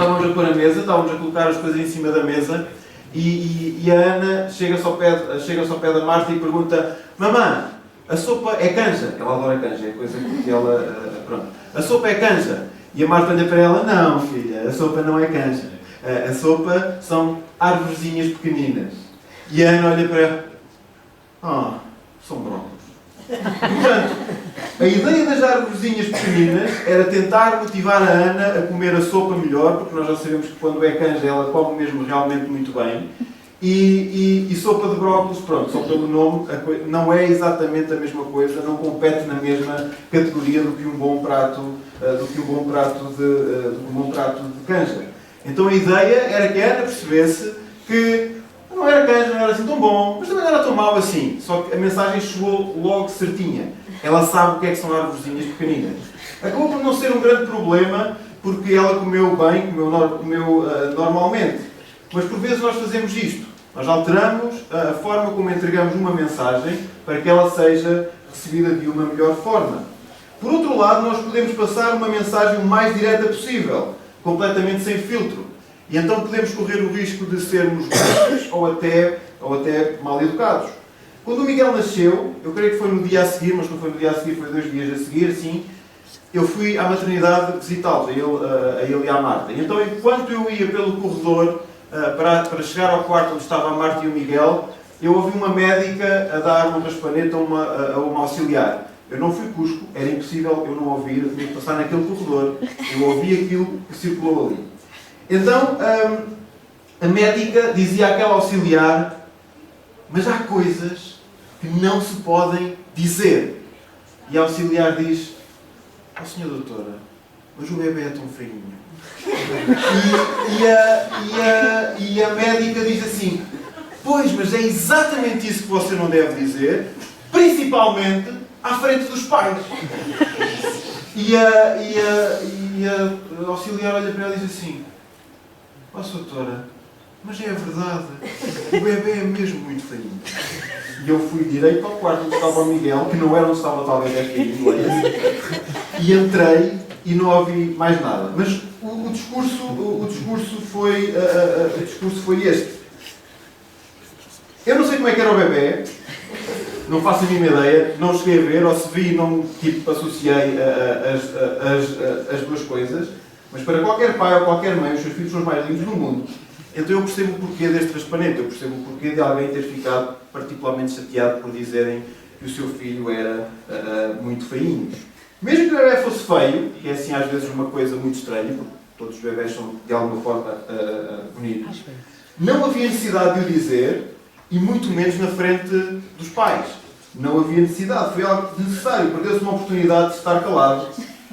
estávamos a pôr a mesa, estávamos a colocar as coisas em cima da mesa e a Ana chega-se ao pé da Marta e pergunta: mamã, a sopa é canja? Ela adora canja, é coisa que ela... pronto. A sopa é canja? E a Marta olha para ela: não, filha, a sopa não é canja. A sopa são árvorezinhas pequeninas. E a Ana olha para ela: ah, são brócolos. Portanto, a ideia das árvorezinhas pequeninas era tentar motivar a Ana a comer a sopa melhor, porque nós já sabemos que quando é canja ela come mesmo realmente muito bem. E sopa de brócolos, pronto, só pelo nome, não é exatamente a mesma coisa, não compete na mesma categoria do que um bom prato, de canja. Então a ideia era que a Ana percebesse que não era canja, não era assim tão bom, mas também não era tão mau assim. Só que a mensagem chegou logo certinha. Ela sabe o que é que são árvorezinhas pequeninas. Acabou por não ser um grande problema, porque ela comeu bem, comeu normalmente. Mas por vezes nós fazemos isto. Nós alteramos a forma como entregamos uma mensagem para que ela seja recebida de uma melhor forma. Por outro lado, nós podemos passar uma mensagem o mais direta possível, completamente sem filtro. E então podemos correr o risco de sermos grossos ou até mal educados. Quando o Miguel nasceu, eu creio que foi no dia a seguir, mas não foi no dia a seguir, foi 2 dias a seguir, sim, eu fui à maternidade visitá-los, a ele e à Marta. E então, enquanto eu ia pelo corredor para chegar ao quarto onde estava a Marta e o Miguel, eu ouvi uma médica a dar um raspanete a uma auxiliar. Eu não fui cusco, era impossível eu não ouvir, eu tinha que passar naquele corredor, eu ouvi aquilo que circulou ali. Então, a médica dizia àquela auxiliar: mas há coisas que não se podem dizer. E a auxiliar diz: ó, senhora doutora, mas o bebê é tão feinho. E a médica diz assim: pois, mas é exatamente isso que você não deve dizer, principalmente à frente dos pais. E a auxiliar olha para ela e diz assim: ó, doutora, mas é a verdade, o bebê é mesmo muito feinho. E eu fui direito ao quarto onde estava o Miguel, que não era onde estava talvez esta inglês, e entrei e não ouvi mais nada. Mas o discurso foi este. Eu não sei como é que era o bebê, não faço a mínima ideia, não cheguei a ver, ou se vi, não associei as duas coisas, mas para qualquer pai ou qualquer mãe, os seus filhos são os mais lindos do mundo. Então eu percebo o porquê deste raspanete, eu percebo o porquê de alguém ter ficado particularmente chateado por dizerem que o seu filho era muito feinho. Mesmo que o bebê fosse feio, que é assim às vezes uma coisa muito estranha, porque todos os bebés são de alguma forma bonitos, não havia necessidade de o dizer, e muito menos na frente dos pais. Não havia necessidade, foi algo necessário, perdeu-se uma oportunidade de estar calado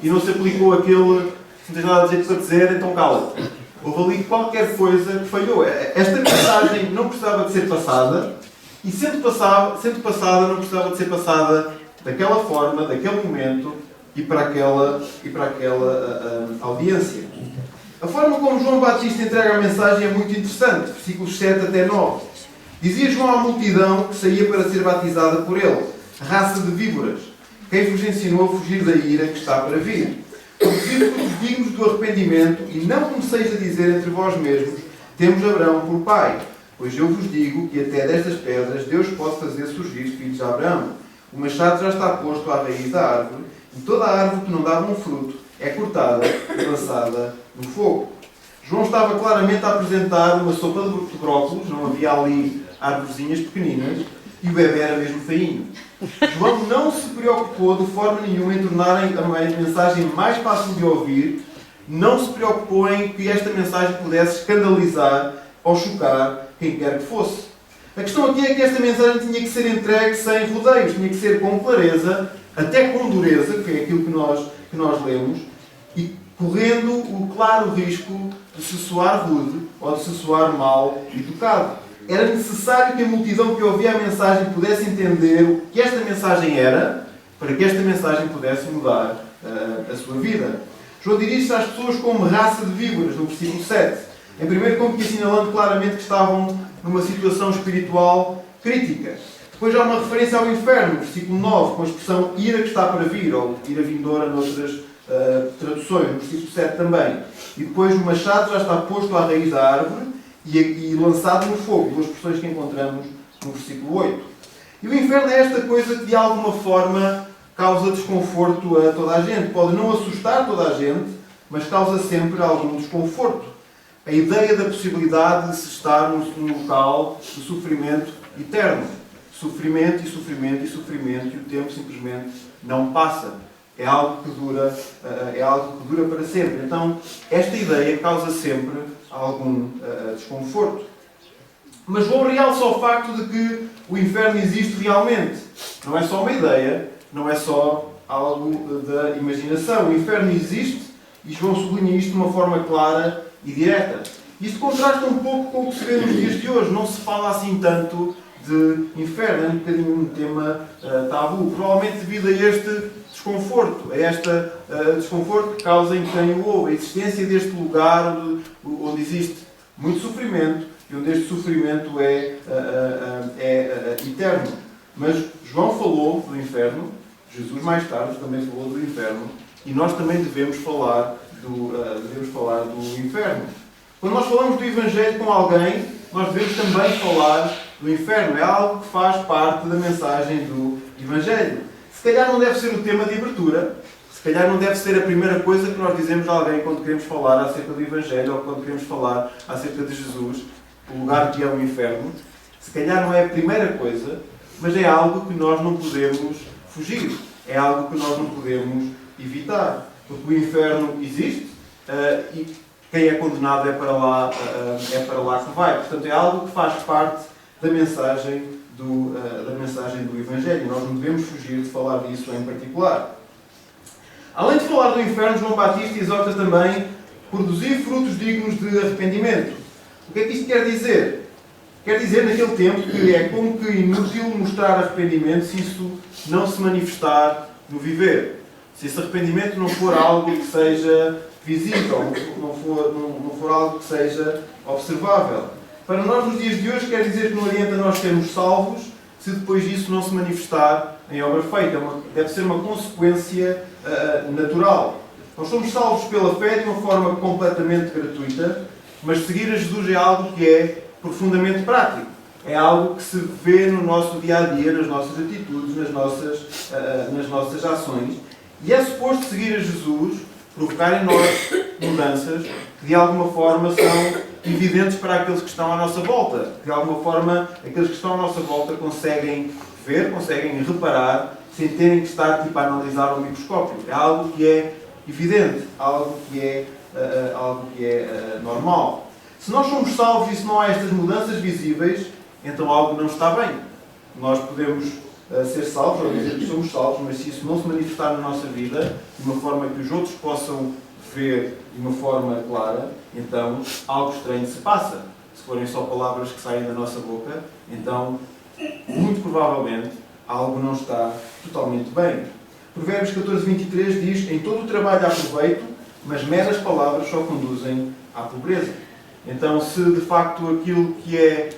e não se aplicou aquele: se não tens nada a dizer para dizer, então cala-te. Houve ali qualquer coisa que falhou. Esta mensagem não precisava de ser passada, e sendo passada, não precisava de ser passada daquela forma, daquele momento e para aquela audiência. A forma como João Batista entrega a mensagem é muito interessante, versículos 7 até 9. Dizia João à multidão que saía para ser batizada por ele: raça de víboras, quem vos ensinou a fugir da ira que está para vir? Produzir-vos dignos do arrependimento, e não comeceis a dizer entre vós mesmos: temos Abraão por pai. Pois eu vos digo que até destas pedras Deus pode fazer surgir filhos de Abraão. O machado já está posto à raiz da árvore, e toda a árvore que não dava um fruto é cortada e lançada no fogo. João estava claramente a apresentar uma sopa de brócolos, não havia ali árvorezinhas pequeninas, e o bebê era mesmo feinho. João não se preocupou de forma nenhuma em tornar a mensagem mais fácil de ouvir, não se preocupou em que esta mensagem pudesse escandalizar ou chocar quem quer que fosse. A questão aqui é que esta mensagem tinha que ser entregue sem rodeios, tinha que ser com clareza, até com dureza, que é aquilo que nós lemos, e correndo o claro risco de se soar rude ou de se soar mal educado. Era necessário que a multidão que ouvia a mensagem pudesse entender o que esta mensagem era, para que esta mensagem pudesse mudar a sua vida. João dirige-se às pessoas como raça de víboras, no versículo 7. Em primeiro, como que assinalando claramente que estavam numa situação espiritual crítica. Depois há uma referência ao inferno, no versículo 9, com a expressão ira que está para vir, ou ira vindoura noutras traduções, no versículo 7 também. E depois o machado já está posto à raiz da árvore e lançado no fogo, duas expressões que encontramos no versículo 8. E o inferno é esta coisa que de alguma forma causa desconforto a toda a gente. Pode não assustar toda a gente, mas causa sempre algum desconforto. A ideia da possibilidade de se estar num local de sofrimento eterno. Sofrimento e sofrimento e sofrimento, e o tempo simplesmente não passa. É algo que dura para sempre. Então, esta ideia causa sempre algum desconforto. Mas vou realçar o facto de que o inferno existe realmente. Não é só uma ideia, não é só algo da imaginação. O inferno existe e João sublinha isto de uma forma clara e direta. Isto contrasta um pouco com o que se vê nos dias de hoje. Não se fala assim tanto de inferno. É um bocadinho um tema tabu. Provavelmente devido a este desconforto. A este desconforto que causa em quem o ouve. A existência deste lugar onde existe muito sofrimento e onde este sofrimento é eterno. Mas João falou do inferno. Jesus mais tarde também falou do inferno. E nós também devemos falar do inferno. Quando nós falamos do Evangelho com alguém, nós devemos também falar do inferno. É algo que faz parte da mensagem do Evangelho. Se calhar não deve ser o tema de abertura, se calhar não deve ser a primeira coisa que nós dizemos a alguém quando queremos falar acerca do Evangelho ou quando queremos falar acerca de Jesus, o lugar que é o inferno. Se calhar não é a primeira coisa, mas é algo que nós não podemos fugir. É algo que nós não podemos evitar. Porque o inferno existe e quem é condenado é para lá que vai. Portanto, é algo que faz parte da mensagem do Evangelho. Nós não devemos fugir de falar disso em particular. Além de falar do inferno, João Batista exorta também produzir frutos dignos de arrependimento. O que é que isto quer dizer? Quer dizer, naquele tempo, que é como que inútil mostrar arrependimento se isso não se manifestar no viver. Se esse arrependimento não for algo que seja visível, não for algo que seja observável. Para nós, nos dias de hoje, quer dizer que não adianta nós sermos salvos se depois disso não se manifestar em obra feita. Deve ser uma consequência natural. Nós somos salvos pela fé de uma forma completamente gratuita, mas seguir a Jesus é algo que é profundamente prático. É algo que se vê no nosso dia-a-dia, nas nossas atitudes, nas nossas ações. E é suposto seguir a Jesus, provocar em nós mudanças que de alguma forma são evidentes para aqueles que estão à nossa volta. De alguma forma, aqueles que estão à nossa volta conseguem ver, conseguem reparar, sem terem que estar a analisar ao microscópio. É algo que é evidente, algo que é normal. Se nós somos salvos e se não há estas mudanças visíveis, então algo não está bem. Nós podemos ser salvos, ou dizer que somos salvos, mas se isso não se manifestar na nossa vida, de uma forma que os outros possam ver de uma forma clara, então algo estranho se passa. Se forem só palavras que saem da nossa boca, então, muito provavelmente, algo não está totalmente bem. Provérbios 14:23 diz: em todo o trabalho há proveito, mas meras palavras só conduzem à pobreza. Então, se de facto aquilo que é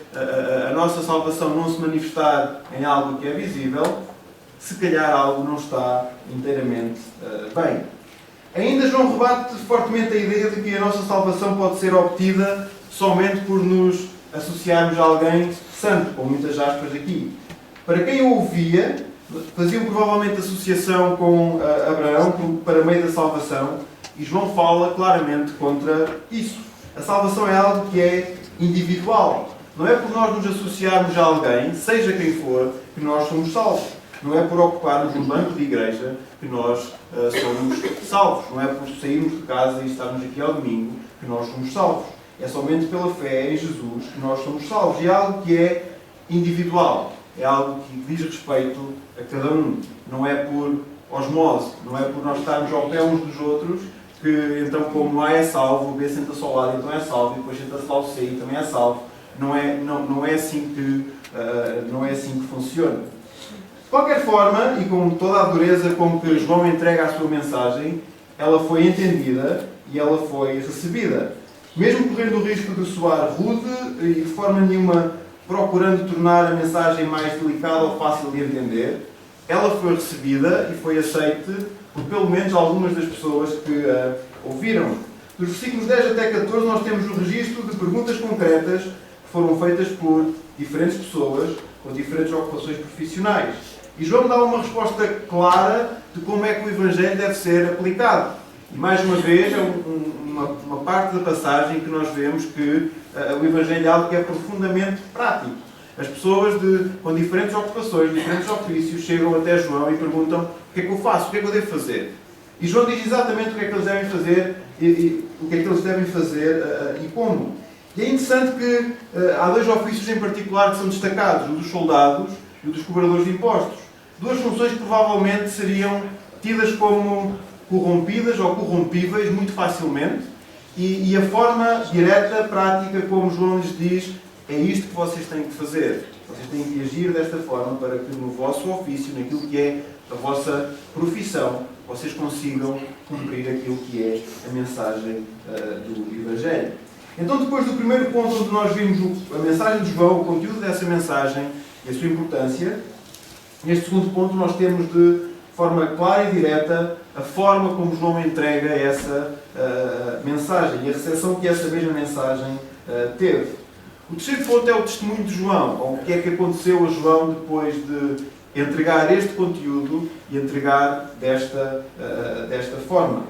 a nossa salvação não se manifestar em algo que é visível, se calhar algo não está inteiramente bem. Ainda João rebate fortemente a ideia de que a nossa salvação pode ser obtida somente por nos associarmos a alguém santo, com muitas aspas aqui. Para quem o ouvia, faziam provavelmente associação com Abraão para meio da salvação, e João fala claramente contra isso. A salvação é algo que é individual. Não é por nós nos associarmos a alguém, seja quem for, que nós somos salvos. Não é por ocuparmos um banco de igreja que nós somos salvos. Não é por sairmos de casa e estarmos aqui ao domingo que nós somos salvos. É somente pela fé em Jesus que nós somos salvos. E é algo que é individual. É algo que diz respeito a cada um. Não é por osmose. Não é por nós estarmos ao pé uns dos outros que, então, como A é salvo, o B senta-se ao lado, então é salvo, e depois senta-se lá o C e também é salvo. Não é assim que funciona. De qualquer forma, e com toda a dureza com que João entrega a sua mensagem, ela foi entendida e ela foi recebida. Mesmo correndo o risco de soar rude e de forma nenhuma procurando tornar a mensagem mais delicada ou fácil de entender, ela foi recebida e foi aceite por pelo menos algumas das pessoas que ouviram. Dos versículos 10 até 14 nós temos o registro de perguntas concretas que foram feitas por diferentes pessoas com diferentes ocupações profissionais. E João dá uma resposta clara de como é que o Evangelho deve ser aplicado. E mais uma vez, é uma parte da passagem que nós vemos que o Evangelho é algo que é profundamente prático. As pessoas com diferentes ocupações, diferentes ofícios, chegam até João e perguntam: o que é que eu faço? O que é que eu devo fazer? E João diz exatamente o que é que eles devem fazer e o que é que eles devem fazer e como. E é interessante que há dois ofícios em particular que são destacados: o dos soldados e o dos cobradores de impostos. Duas funções que provavelmente seriam tidas como corrompidas ou corrompíveis muito facilmente, e a forma direta, prática, como João lhes diz: é isto que vocês têm que fazer. Vocês têm que agir desta forma para que no vosso ofício, naquilo que é a vossa profissão, vocês consigam cumprir aquilo que é a mensagem do Evangelho. Então, depois do primeiro ponto onde nós vimos a mensagem de João, o conteúdo dessa mensagem e a sua importância, neste segundo ponto nós temos de forma clara e direta a forma como João entrega essa mensagem e a recepção que essa mesma mensagem teve. O terceiro ponto é o testemunho de João, ou o que é que aconteceu a João depois de entregar este conteúdo e entregar desta forma.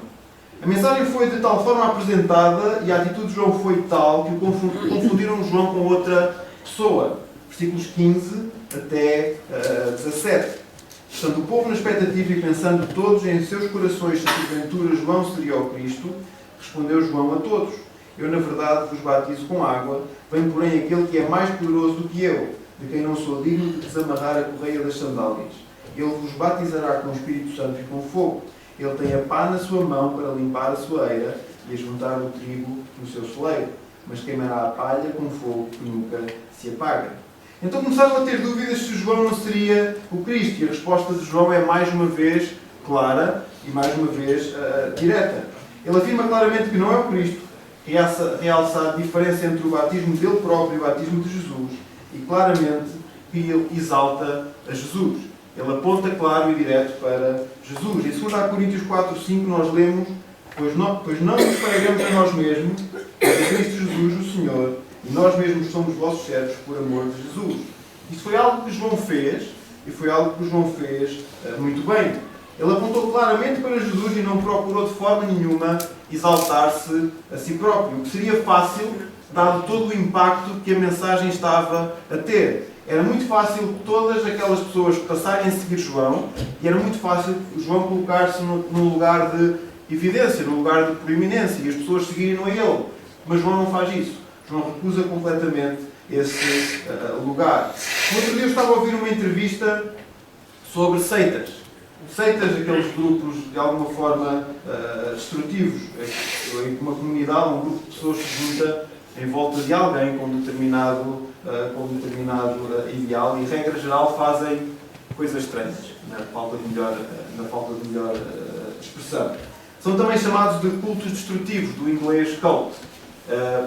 A mensagem foi de tal forma apresentada e a atitude de João foi tal que o confundiram João com outra pessoa. Versículos 15 até 17. Portanto, o povo na expectativa e pensando todos em seus corações se porventura João seria o Cristo, respondeu João a todos: eu na verdade vos batizo com água, vem porém aquele que é mais poderoso do que eu, de quem não sou digno de desamarrar a correia das sandálias. Ele vos batizará com o Espírito Santo e com fogo. Ele tem a pá na sua mão para limpar a sua eira e a juntar o trigo no seu celeiro, mas queimará a palha com fogo que nunca se apaga. Então começaram a ter dúvidas se João não seria o Cristo, e a resposta de João é mais uma vez clara e mais uma vez direta. Ele afirma claramente que não é o Cristo, realça a diferença entre o batismo dele próprio e o batismo de Jesus, e claramente que ele exalta a Jesus. Ele aponta claro e direto para Jesus. Em 2 Coríntios 4:5 nós lemos: pois não nos pagaremos a nós mesmos, mas a Cristo Jesus, o Senhor, e nós mesmos somos vossos servos por amor de Jesus. Isto foi algo que João fez, e foi algo que João fez muito bem. Ele apontou claramente para Jesus e não procurou de forma nenhuma exaltar-se a si próprio, o que seria fácil, dado todo o impacto que a mensagem estava a ter. Era muito fácil todas aquelas pessoas passarem a seguir João, e era muito fácil João colocar-se num lugar de evidência, num lugar de proeminência, e as pessoas seguirem a ele. Mas João não faz isso. João recusa completamente esse lugar. No outro dia eu estava a ouvir uma entrevista sobre seitas. Seitas, aqueles grupos de alguma forma destrutivos, em que uma comunidade, um grupo de pessoas se junta em volta de alguém com determinado ideal, e, regra geral, fazem coisas estranhas, na falta de melhor expressão. São também chamados de cultos destrutivos, do inglês cult.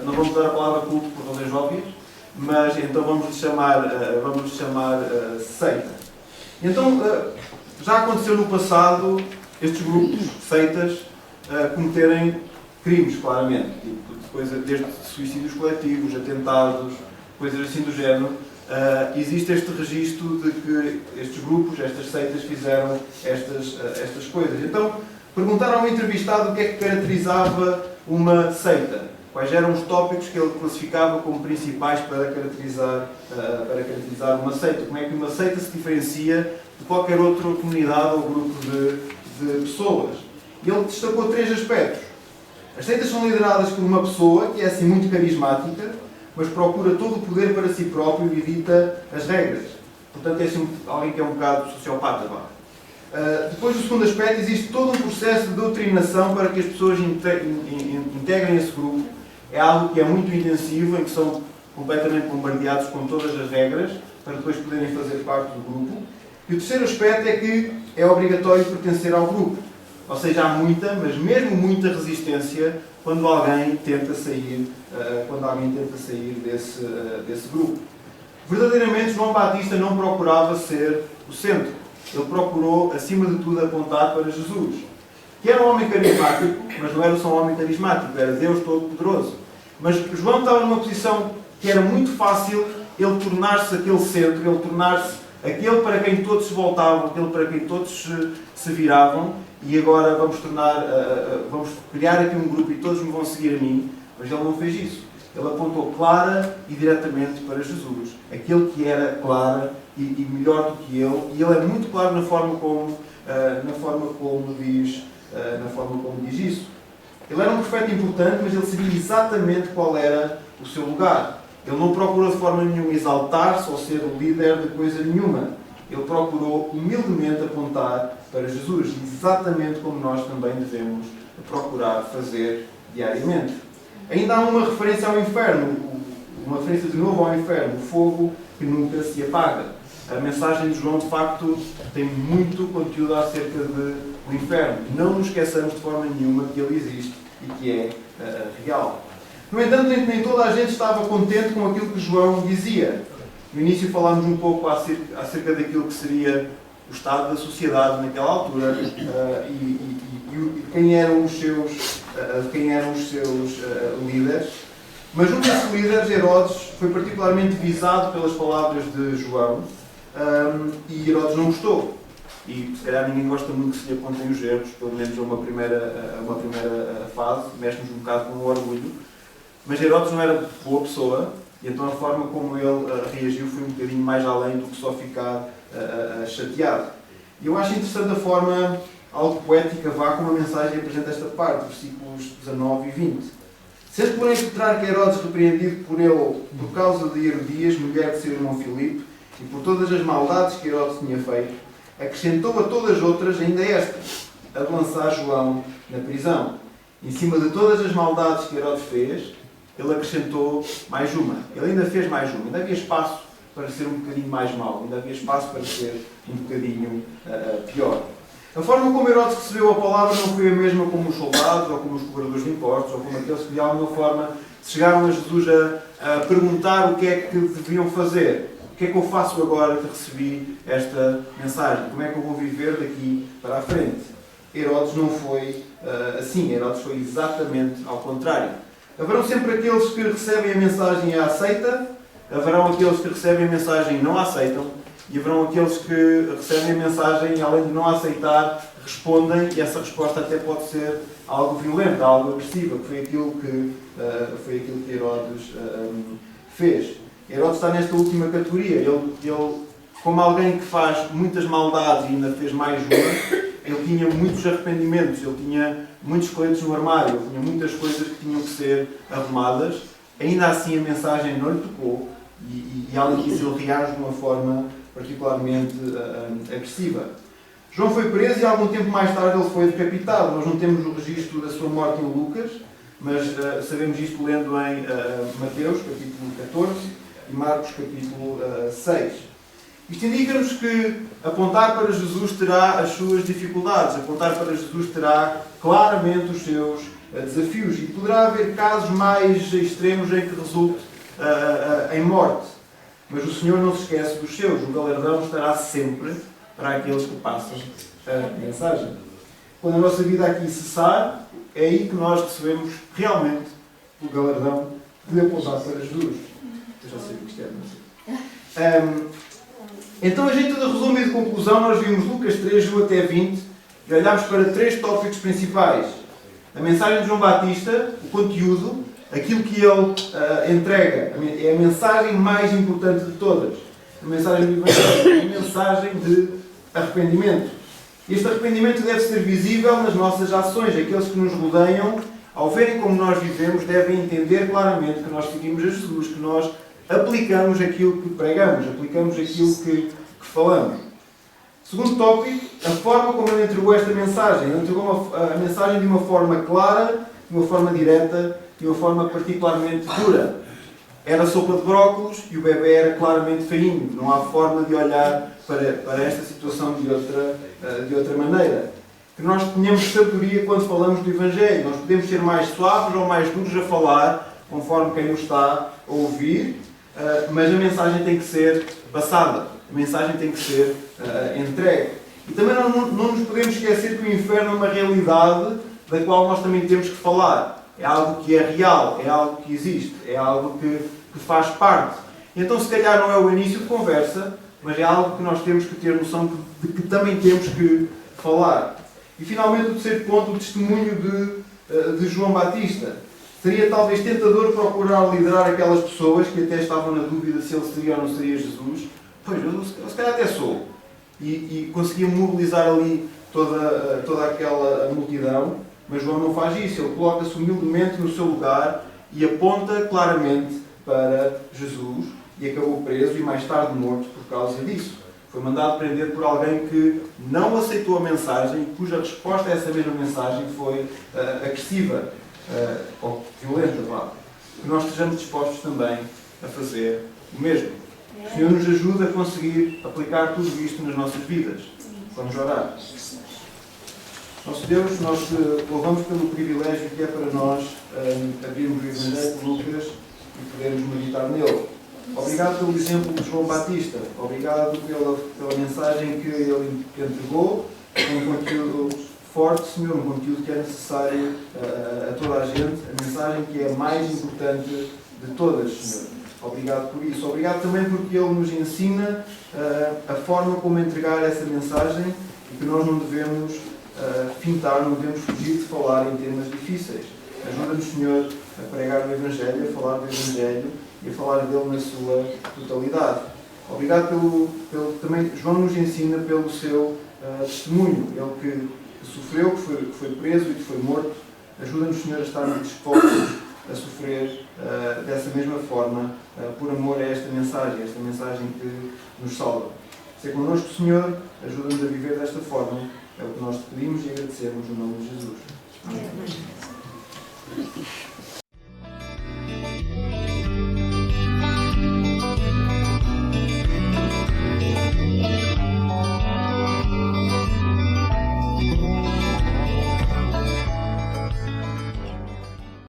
Não vamos usar a palavra culto por razões óbvias, mas então vamos lhe chamar seita. Então, já aconteceu no passado estes grupos, seitas, cometerem crimes, claramente, desde suicídios coletivos, atentados, coisas assim do género. Existe este registro de que estes grupos, estas seitas, fizeram estas coisas. Então, perguntaram ao entrevistado o que é que caracterizava uma seita. Quais eram os tópicos que ele classificava como principais para caracterizar uma seita. Como é que uma seita se diferencia de qualquer outra comunidade ou grupo de pessoas. E ele destacou 3 aspectos. As seitas são lideradas por uma pessoa que é assim muito carismática, mas procura todo o poder para si próprio e evita as regras. Portanto, é assim alguém que é um bocado sociopata. Depois, do segundo aspecto, existe todo um processo de doutrinação para que as pessoas integrem esse grupo. É algo que é muito intensivo, em que são completamente bombardeados com todas as regras, para depois poderem fazer parte do grupo. E o terceiro aspecto é que é obrigatório pertencer ao grupo. Ou seja, há muita, mas mesmo muita resistência quando alguém tenta sair desse grupo. Verdadeiramente, João Batista não procurava ser o centro. ele procurou, acima de tudo, apontar para Jesus, que era um homem carismático, mas não era só um homem carismático, era Deus Todo-Poderoso. Mas João estava numa posição que era muito fácil ele tornar-se aquele centro, ele tornar-se aquele para quem todos se voltavam, aquele para quem todos se viravam, e agora vamos criar aqui um grupo e todos me vão seguir a mim. Mas ele não fez isso. Ele apontou clara e diretamente para Jesus, aquele que era clara e melhor do que ele, e ele é muito claro na forma como diz isso. Ele era um profeta importante, mas ele sabia exatamente qual era o seu lugar. Ele não procurou de forma nenhuma exaltar-se ou ser o líder de coisa nenhuma. Ele procurou humildemente apontar para Jesus, exatamente como nós também devemos procurar fazer diariamente. Ainda há uma referência ao inferno, uma referência de novo ao inferno, o fogo que nunca se apaga. A mensagem de João, de facto, tem muito conteúdo acerca do inferno. Não nos esqueçamos de forma nenhuma que ele existe e que é real. No entanto, nem toda a gente estava contente com aquilo que João dizia. No início falámos um pouco acerca daquilo que seria o estado da sociedade naquela altura e quem eram os seus líderes. Mas um desses líderes, Herodes, foi particularmente visado pelas palavras de João e Herodes não gostou. E se calhar ninguém gosta muito que se lhe apontem os erros, pelo menos a uma primeira fase, mexe-nos um bocado com o orgulho. Mas Herodes não era boa pessoa, e então a forma como ele reagiu foi um bocadinho mais além do que só ficar chateado. E eu acho interessante a forma algo poética como a mensagem apresenta esta parte, versículos 19 e 20. Sendo porém que Herodes repreendido por ele por causa de Herodias, mulher de seu irmão Filipe, e por todas as maldades que Herodes tinha feito, acrescentou a todas as outras ainda esta, a de lançar João na prisão. Em cima de todas as maldades que Herodes fez, ele acrescentou mais uma. Ele ainda fez mais uma. Ainda havia espaço para ser um bocadinho mais mau. Ainda havia espaço para ser um bocadinho pior. A forma como Herodes recebeu a palavra não foi a mesma como os soldados, ou como os cobradores de impostos, ou como aqueles que de alguma forma chegaram a Jesus a perguntar o que é que deviam fazer. O que é que eu faço agora que recebi esta mensagem? Como é que eu vou viver daqui para a frente? Herodes não foi assim. Herodes foi exatamente ao contrário. Haverão sempre aqueles que recebem a mensagem e a aceitam, haverão aqueles que recebem a mensagem e não a aceitam, e haverão aqueles que recebem a mensagem e, além de não a aceitar, respondem, e essa resposta até pode ser algo violenta, algo agressiva, que foi aquilo que Herodes fez. Herodes está nesta última categoria. Ele, como alguém que faz muitas maldades e ainda fez mais uma, ele tinha muitos arrependimentos, ele tinha muitos coletes no armário, ele tinha muitas coisas que tinham que ser arrumadas. Ainda assim a mensagem não lhe tocou e além disso ele reage de uma forma particularmente agressiva. João foi preso e algum tempo mais tarde ele foi decapitado. Nós não temos o registro da sua morte em Lucas, mas sabemos isto lendo em Mateus, capítulo 14, e Marcos, capítulo 6. Isto indica-nos que apontar para Jesus terá as suas dificuldades, apontar para Jesus terá claramente os seus desafios e poderá haver casos mais extremos em que resulte em morte. Mas o Senhor não se esquece dos seus, o galardão estará sempre para aqueles que passam a mensagem. Quando a nossa vida aqui cessar, é aí que nós recebemos realmente o galardão de apontar para Jesus. Eu já sei o que isto é. Então, a gente de resumo e de conclusão, nós vimos Lucas 3, 1 até 20 e olhámos para 3 tópicos principais. A mensagem de João Batista, o conteúdo, aquilo que ele entrega, é a mensagem mais importante de todas. A mensagem do Evangelho é a mensagem de arrependimento. Este arrependimento deve ser visível nas nossas ações. Aqueles que nos rodeiam, ao verem como nós vivemos, devem entender claramente que nós seguimos a Jesus, que nós aplicamos aquilo que pregamos, aplicamos aquilo que falamos. Segundo tópico, a forma como ele entregou esta mensagem. Ele entregou a mensagem de uma forma clara, de uma forma direta, de uma forma particularmente dura. Era sopa de brócolos e o bebê era claramente fainho. Não há forma de olhar para esta situação de outra maneira. Que nós tenhamos sabedoria quando falamos do Evangelho. Nós podemos ser mais suaves ou mais duros a falar, conforme quem nos está a ouvir, mas a mensagem tem que ser passada. A mensagem tem que ser entregue. E também não nos podemos esquecer que o inferno é uma realidade da qual nós também temos que falar. É algo que é real, é algo que existe, é algo que faz parte. Então, se calhar não é o início de conversa, mas é algo que nós temos que ter noção de que também temos que falar. E finalmente, o terceiro ponto, o testemunho de João Batista. Seria talvez tentador procurar liderar aquelas pessoas que até estavam na dúvida se ele seria ou não seria Jesus. Pois, eu se calhar até sou. E conseguia mobilizar ali toda aquela multidão, mas João não faz isso. Ele coloca-se humildemente no seu lugar e aponta claramente para Jesus e acabou preso e mais tarde morto por causa disso. Foi mandado prender por alguém que não aceitou a mensagem e cuja resposta a essa mesma mensagem foi agressiva ou violenta. Que nós estejamos dispostos também a fazer o mesmo. O Senhor nos ajuda a conseguir aplicar tudo isto nas nossas vidas. Vamos orar. Nosso Deus, nós louvamos pelo privilégio que é para nós abrirmos o Evangelho de Lucas e podermos meditar nele. Obrigado pelo exemplo de João Batista. Obrigado pela mensagem que ele entregou. Um conteúdo forte, Senhor, um conteúdo que é necessário a toda a gente. A mensagem que é a mais importante de todas, Senhor. Obrigado por isso. Obrigado também porque ele nos ensina a forma como entregar essa mensagem e que nós não devemos fintar, não devemos fugir de falar em temas difíceis. Ajuda-nos, Senhor, a pregar o Evangelho, a falar do Evangelho e a falar dele na sua totalidade. Obrigado também, João nos ensina pelo seu testemunho. Ele que sofreu, que foi preso e que foi morto. Ajuda-nos, Senhor, a estarmos dispostos a sofrer dessa mesma forma, por amor a esta mensagem que nos salva. Ser connosco, Senhor, ajuda-nos a viver desta forma. É o que nós te pedimos e agradecemos no nome de Jesus. Amém.